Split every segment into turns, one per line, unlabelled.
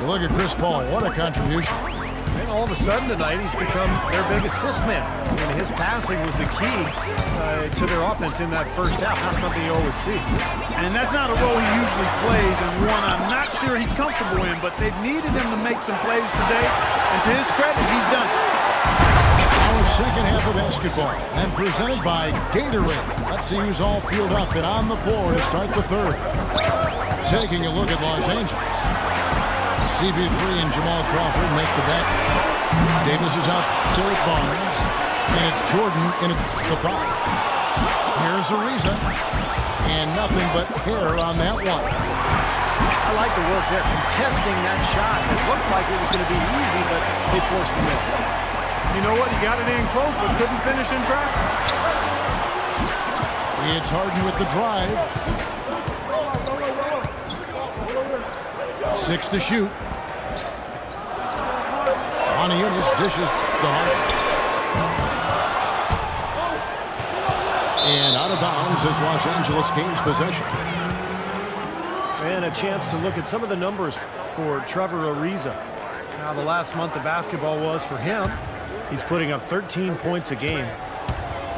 You look at Chris Paul, what a contribution.
And all of a sudden tonight, he's become their big assist man. I mean, his passing was the key to their offense in that first half. Not something you always see.
And that's not a role he usually plays, and one I'm not sure he's comfortable in, but they've needed him to make some plays today, and to his credit, he's done it.
Our second half of basketball, and presented by Gatorade. Let's see who's all filled up and on the floor to start the third. Taking a look at Los Angeles. CP3 and Jamal Crawford make the bet. Davis is out to Rick Barnes. And it's Jordan in the foul. Here's Ariza. And nothing but hair on that one.
I like the work there, contesting that shot. It looked like it was going to be easy, but they forced the miss.
You know what? He got it in close, but couldn't finish in traffic.
It's Harden with the drive. 6 to shoot. Oniunas dishes to Harden. And out of bounds as Los Angeles gains possession.
And a chance to look at some of the numbers for Trevor Ariza. How the last month of basketball was for him. He's putting up 13 points a game,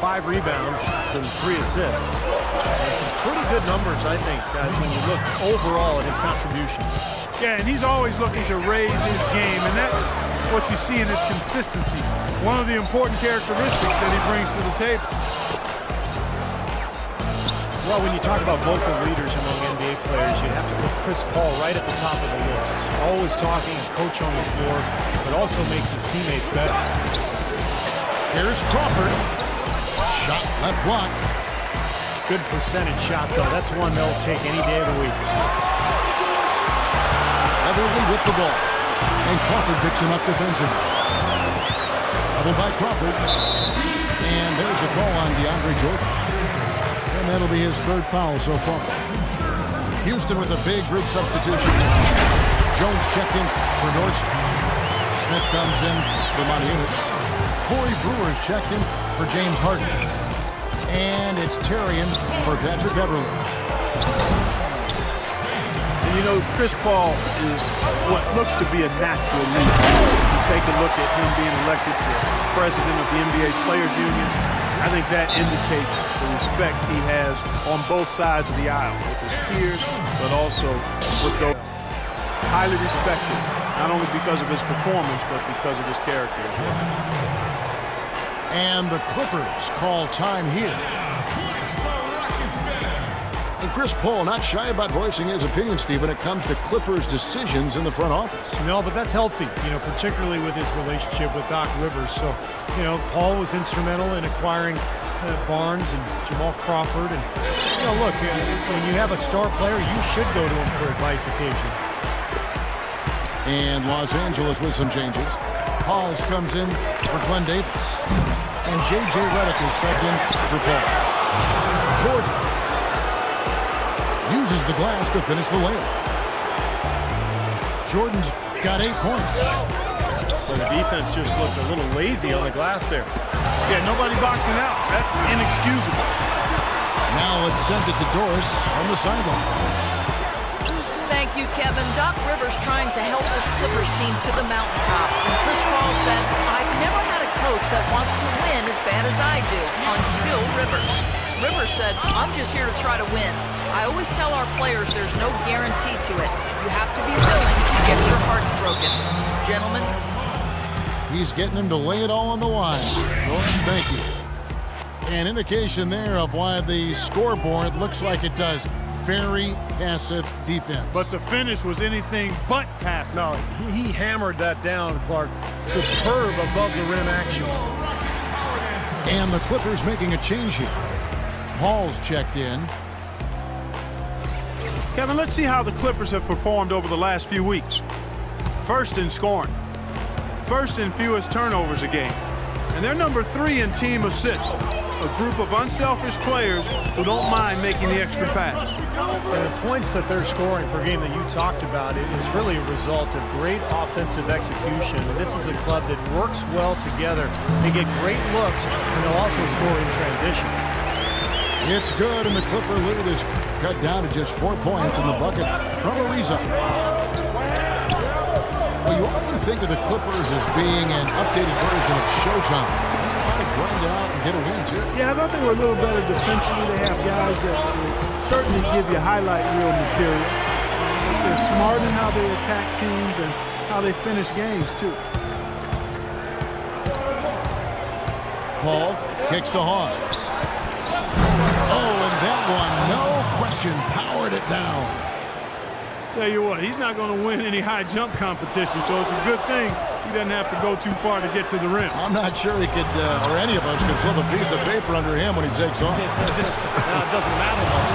5 rebounds, and 3 assists. And some pretty good numbers, I think, guys, when you look overall at his contribution.
Yeah, and he's always looking to raise his game, and that's what you see in his consistency. One of the important characteristics that he brings to the table.
Well, when you talk about vocal leaders among NBA players, you have to put Chris Paul right at the top of the list. Always talking, a coach on the floor, but also makes his teammates better.
Here's Crawford. Shot left block.
Good percentage shot, though. That's one they'll take any day of the week.
Everly with the ball. And Crawford picks him up defensively. Double by Crawford. And there's the call on DeAndre Jordan. And that'll be his 3rd foul so far. Houston with a big group substitution. Jones checked in for Nordstrom. Smith comes in for Oniunas. Corey Brewer's checked in for James Harden. And it's Tarian for Patrick Beverley.
And you know, Chris Paul is what looks to be a natural leader. You take a look at him being elected the president of the NBA's Players Union. I think that indicates the respect he has on both sides of the aisle, with his peers, but also with those highly respected, not only because of his performance, but because of his character as well.
And the Clippers call time here. And Chris Paul not shy about voicing his opinion, Steve, when it comes to Clippers' decisions in the front office.
No, but that's healthy, you know, particularly with his relationship with Doc Rivers. So, you know, Paul was instrumental in acquiring Barnes and Jamal Crawford. And, you know, look, when you have a star player, you should go to him for advice occasionally.
And Los Angeles with some changes. Hawes comes in for Glenn Davis. And J.J. Redick is subbed in for Paul. Jordan uses the glass to finish the layup. Jordan's got 8 points.
Well, the defense just looked a little lazy on the glass there.
Yeah, nobody boxing out. That's inexcusable.
Now let's send it to Doris on the sideline.
Thank you, Kevin. Doc Rivers trying to help this Clippers team to the mountaintop. And Chris Paul said, I've never had a coach that wants to win as bad as I do, until Rivers. Rivers said, I'm just here to try to win. I always tell our players there's no guarantee to it. You have to be willing to get your heart broken. Gentlemen.
He's getting him to lay it all on the line. Doris, thank you. An indication there of why the scoreboard looks like it does. Very passive defense.
But the finish was anything but passive.
No, he hammered that down, Clark. Superb above the rim action.
And the Clippers making a change here. Paul's checked in.
Kevin, let's see how the Clippers have performed over the last few weeks. First in scoring. First in fewest turnovers a game. And they're number 3 in team assists. A group of unselfish players who don't mind making the extra pass.
And the points that they're scoring per game that you talked about, it is really a result of great offensive execution. And this is a club that works well together. They get great looks, and they'll also score in transition.
It's good, and the Clipper lead is cut down to just 4 points in the bucket from Ariza. think of the Clippers as being an updated version of Showtime? Trying to grind it out and get a win, too.
Yeah, I thought they were a little better defensively. They have guys that will certainly give you highlight reel material. They're smart in how they attack teams and how they finish games, too.
Paul kicks to Hawes. Oh, and that one, no question, powered it down.
Tell you what, he's not going to win any high jump competition, so it's a good thing he doesn't have to go too far to get to the rim.
I'm not sure he could, or any of us could slip a piece of paper under him when he takes off.
Now, it doesn't matter much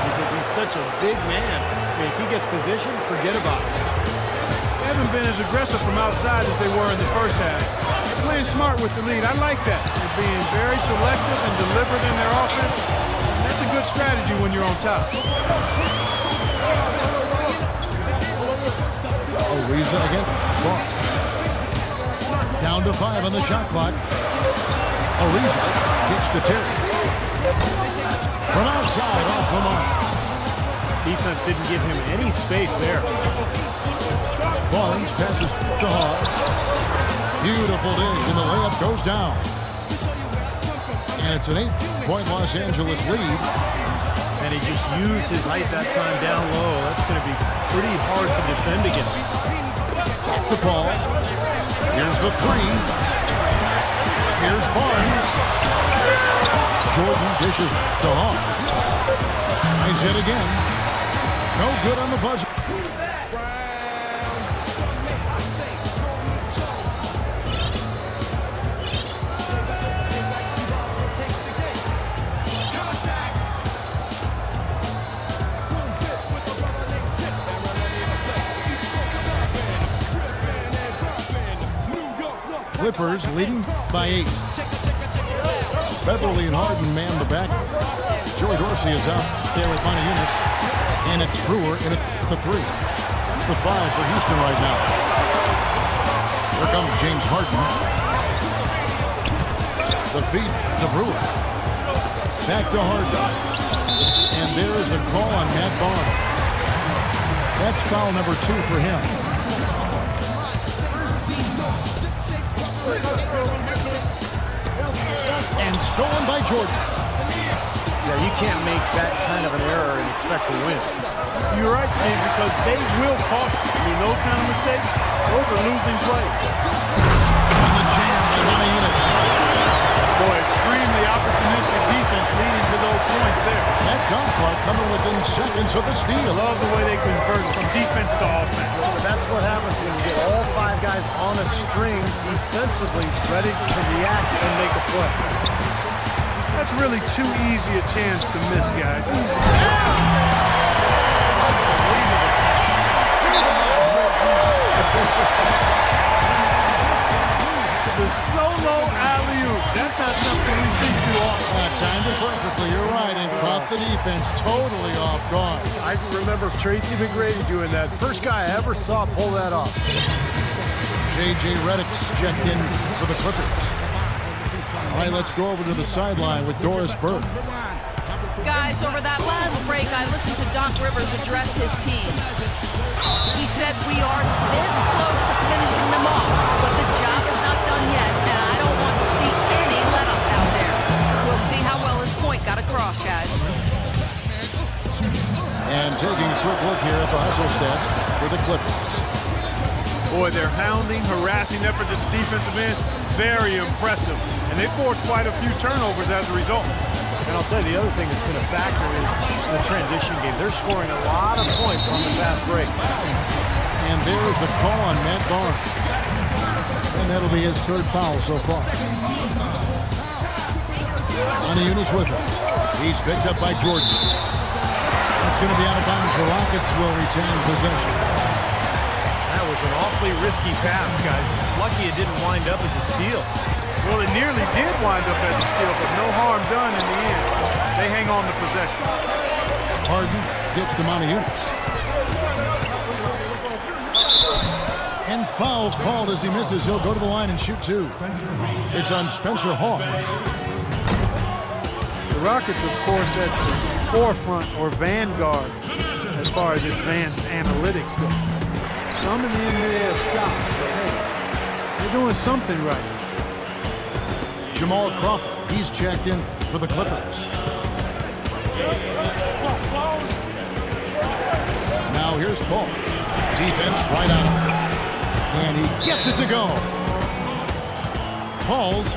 because he's such a big man. I mean, if he gets position, forget about it.
They haven't been as aggressive from outside as they were in the first half. They're playing smart with the lead. I like that. They're being very selective and deliberate in their offense. And that's a good strategy when you're on top.
Ariza against Barnes. Down to 5 on the shot clock. Ariza kicks to Terry. From outside, off the mark.
Defense didn't give him any space there.
Barnes passes to Hawes. Beautiful dish, and the layup goes down. And it's an 8-point Los Angeles lead.
And he just used his height that time down low. That's going to be pretty hard to defend against.
The ball. Here's the 3. Here's Barnes. Jordan dishes to Hawes. Nice hit again. No good on the buzzer. Clippers leading by 8. Beverly and Harden man the back. Joey Dorsey is out there with Montezumas. And it's Brewer in at the 3. That's the 5 for Houston right now. Here comes James Harden. The feed to Brewer. Back to Harden. And there is a call on Matt Barnes. That's foul number 2 for him. And stolen by Jordan.
Yeah, you can't make that kind of an error and expect to win.
You're right, Steve, because they will cost you. I mean, those kind of mistakes, those are losing plays.
On the jam by Montezumas.
Boy, extremely opportunistic defense leading to those points there.
That dunk clock coming within seconds of the steal.
I love the way they convert from defense to offense.
But that's what happens when you get all 5 guys on a string defensively ready to react and make a play.
That's really too easy a chance to miss, guys. The solo alley-oop. That's not something we see too often.
Timed it perfectly. You're right. And caught the defense totally off guard.
I remember Tracy McGrady doing that. First guy I ever saw pull that off.
J.J. Redick's checked in for the Clippers. All right, let's go over to the sideline with Doris Burke.
Guys, over that last break, I listened to Doc Rivers address his team. He said, we are this close to finishing them off, but the job is not done yet, and I don't want to see any let-up out there. We'll see how well his point got across, guys.
And taking a quick look here at the hustle stats for the Clippers.
Boy, their hounding, harassing effort at the defensive end, very impressive. And they forced quite a few turnovers as a result.
And I'll tell you, the other thing that's been a factor is the transition game. They're scoring a lot of points on the fast break.
And there's the call on Matt Barnes. And that'll be his 3rd foul so far. Montezumas with him. He's picked up by Jordan. That's going to be out of bounds. The Rockets will retain possession.
That was an awfully risky pass, guys. Lucky it didn't wind up as a steal.
Well, it nearly did wind up as a steal, but no harm done in the end. They hang on to possession.
Harden gets to Montezumas. And fouls called as he misses. He'll go to the line and shoot 2. It's on Spencer Hawes.
The Rockets, of course, at the forefront or vanguard as far as advanced analytics go. Some in the NBA have stopped, but hey, they're doing something right.
Jamal Crawford, he's checked in for the Clippers. Now here's Paul. Defense right out. And he gets it to go. Paul's